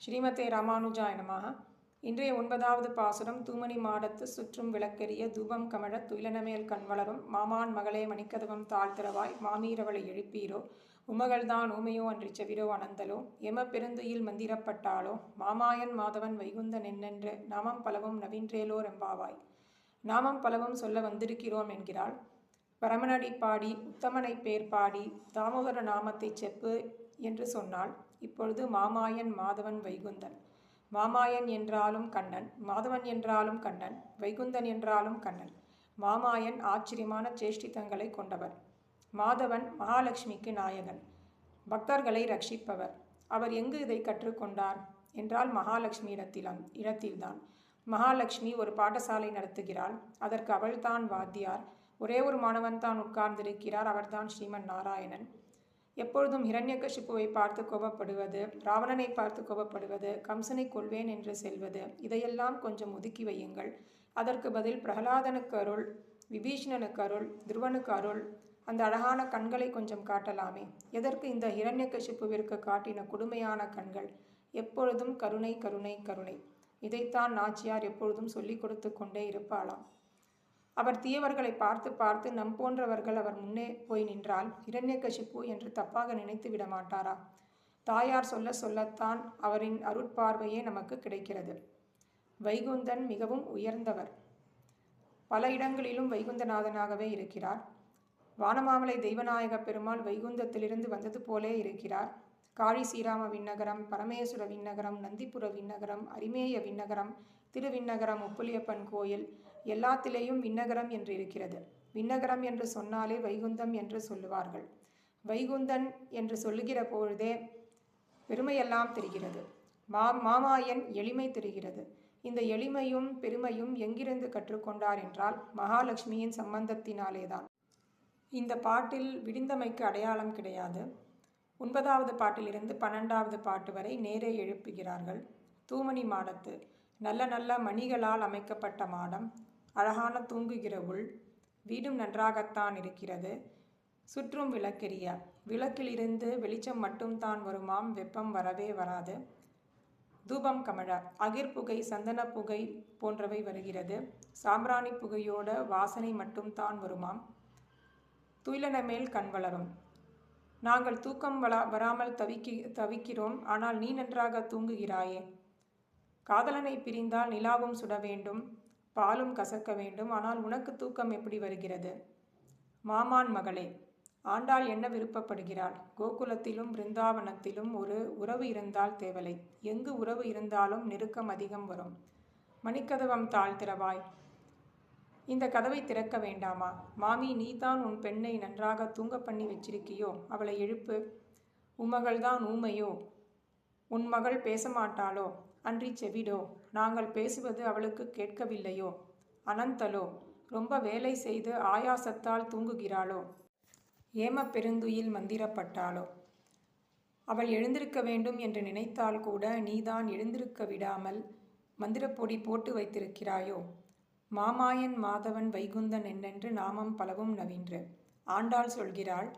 ஸ்ரீமதே ராமானுஜாய நமஹ. இன்றைய 9வது பாசுரம். தூமணி மாடத்து சுற்றும் விளக்கெரிய தூபம் கமழத் துயிலனமேல் கண்வளரும் மாமான் மகளே மணிக்கதவம் தாழ்த்திரவாய் மாமீரவளை எழுப்பீரோ உமகள்தான் ஊமையோ அன்றிச் செவிரோ அனந்தலோ எம பெருந்துயில் மந்திரப்பட்டாளோ மாமாயன் மாதவன் வைகுந்தன் என்னென்று நாமம் பலவும் நவீன்றேலோ ரெம்பாவாய். நாமம் பலவும் சொல்ல வந்திருக்கிறோம் என்கிறாள். பரமனடி பாடி உத்தமனை பேர் பாடி தாமோதர நாமத்தை செப்பு என்று சொன்னாள். இப்பொழுது மாமாயன் மாதவன் வைகுந்தன். மாமாயன் என்றாலும் கண்ணன், மாதவன் என்றாலும் கண்ணன், வைகுந்தன் என்றாலும் கண்ணன். மாமாயன் ஆச்சரியமான சேஷ்டிதங்களை கொண்டவர். மாதவன் மகாலட்சுமிக்கு நாயகன், பக்தர்களை ரட்சிப்பவர். அவர் எங்கு இதை கற்றுக்கொண்டார் என்றால் மகாலட்சுமி இடத்தில்தான். மகாலட்சுமி ஒரு பாடசாலை நடத்துகிறாள். அதற்கு அவள்தான் வாத்தியார். ஒரே ஒரு மாணவன் தான் உட்கார்ந்திருக்கிறார். அவர்தான் ஸ்ரீமன் நாராயணன். எப்பொழுதும் ஹிரண்யகசிப்புவை பார்த்து கோபப்படுவது, ராவணனை பார்த்து கோபப்படுவது, கம்சனை கொள்வேன் என்று செல்வது, இதையெல்லாம் கொஞ்சம் ஒதுக்கி வையுங்கள். அதற்கு பதில் பிரகலாதனுக்கு அருள், விபீஷணனுக்கு அருள், துருவனுக்கு அருள், அந்த அழகான கண்களை கொஞ்சம் காட்டலாமே. எதற்கு இந்த ஹிரண்யகசிப்புவிற்கு காட்டின கொடுமையான கண்கள்? எப்பொழுதும் கருணை கருணை கருணை. இதைத்தான் நாச்சியார் எப்பொழுதும் சொல்லிக் கொடுத்து கொண்டே இருப்பாளாம். அவர் தீயவர்களை பார்த்து பார்த்து நம் போன்றவர்கள் அவர் முன்னே போய் நின்றால் ஹிரண்யகசிப்பு என்று தப்பாக நினைத்து விட மாட்டாரா? தாயார் சொல்ல சொல்லத்தான் அவரின் அருட்பார்வையே நமக்கு கிடைக்கிறது. வைகுந்தன் மிகவும் உயர்ந்தவர். பல இடங்களிலும் வைகுந்தநாதனாகவே இருக்கிறார். வானமாமலை தெய்வநாயக பெருமாள் வைகுந்தத்திலிருந்து வந்தது போலே இருக்கிறார். காழி ஸ்ரீராம விண்ணகரம், பரமேஸ்வர விண்ணகரம், நந்திபுர விண்ணகரம், அரிமேய விண்ணகரம், திருவிண்ணகரம், உப்புலியப்பன் கோயில், எல்லாத்திலேயும் விண்ணகரம் என்று இருக்கிறது. விண்ணகரம் என்று சொன்னாலே வைகுந்தம் என்று சொல்லுவார்கள். வைகுந்தன் என்று சொல்லுகிற பொழுதே பெருமையெல்லாம் தெரிகிறது. மாமாயன் எளிமை தெரிகிறது. இந்த எளிமையும் பெருமையும் எங்கிருந்து கற்றுக்கொண்டார் என்றால் மகாலட்சுமியின் சம்பந்தத்தினாலேதான். இந்த பாட்டில் விடிந்தமைக்கு அடையாளம் கிடையாது. 9வது பாட்டிலிருந்து 12வது பாட்டு வரை நேரே எழுப்புகிறார்கள். தூமணி மாடத்து, நல்ல நல்ல மணிகளால் அமைக்கப்பட்ட மாடம், அழகான தூங்குகிற உள், வீடும் நன்றாகத்தான் இருக்கிறது. சுற்றும் விளக்கெரிய, விளக்கிலிருந்து வெளிச்சம் மட்டும்தான் வருமாம், வெப்பம் வரவே வராது. தூபம் கமழ, அகிர்புகை, சந்தன புகை போன்றவை வருகிறது. சாம்பிராணி புகையோட வாசனை மட்டும்தான் வருமாம். துயிலன மேல் கண் வளரும், நாங்கள் தூக்கம் வராமல் தவிக்கிறோம், ஆனால் நீ நன்றாக தூங்குகிறாயே. காதலனை பிரிந்தால் நிலாவும் சுட வேண்டும், பாலும் கசக்க வேண்டும், ஆனால் உனக்கு தூக்கம் எப்படி வருகிறது? மாமான் மகளே, ஆண்டாள் என்ன விருப்பப்படுகிறாள்? கோகுலத்திலும் பிருந்தாவனத்திலும் ஒரு உறவு இருந்தால் தேவலை. எங்கு உறவு இருந்தாலும் நெருக்கம் அதிகம் வரும். மணிக்கதவம் தாழ்த்திரவாய், இந்த கதவை திறக்க வேண்டாமா? மாமி, நீதான் உன் பெண்ணை நன்றாக தூங்க பண்ணி வச்சிருக்கியோ, அவளை எழுப்பு. உமகள்தான் ஊமையோ? உன் மகள் பேச மாட்டாளோ? அன்றி செவிடோ? நாங்கள் பேசுவது அவளுக்கு கேட்கவில்லையோ? அனந்தலோ? ரொம்ப வேலை செய்து ஆயாசத்தால் தூங்குகிறாளோ? ஏம பெருந்துயில் மந்திரப்பட்டாளோ? அவள் எழுந்திருக்க வேண்டும் என்று நினைத்தால் கூட நீதான் எழுந்திருக்க விடாமல் மந்திரப்பொடி போட்டு வைத்திருக்கிறாயோ? மாமாயன் மாதவன் வைகுந்தன் என்னென்று நாமம் பலவும் நவீன்று. ஆண்டாள் சொல்கிறாள்,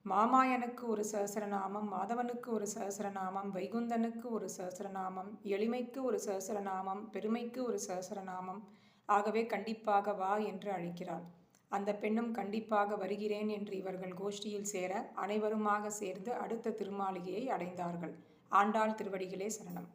மாமாயனுக்கு ஒரு சஹஸ்ரநாமம், மாதவனுக்கு ஒரு சஹஸ்ரநாமம், வைகுந்தனுக்கு ஒரு சஹஸ்ரநாமம், எளிமைக்கு ஒரு சஹஸ்ரநாமம், பெருமைக்கு ஒரு சஹஸ்ரநாமம். ஆகவே கண்டிப்பாக வா என்று அழைக்கிறாள். அந்த பெண்ணும் கண்டிப்பாக வருகிறேன் என்று இவர்கள் கோஷ்டியில் சேர அனைவருமாக சேர்ந்து அடுத்த திருமாளிகையை அடைந்தார்கள். ஆண்டாள் திருவடிகளே சரணம்.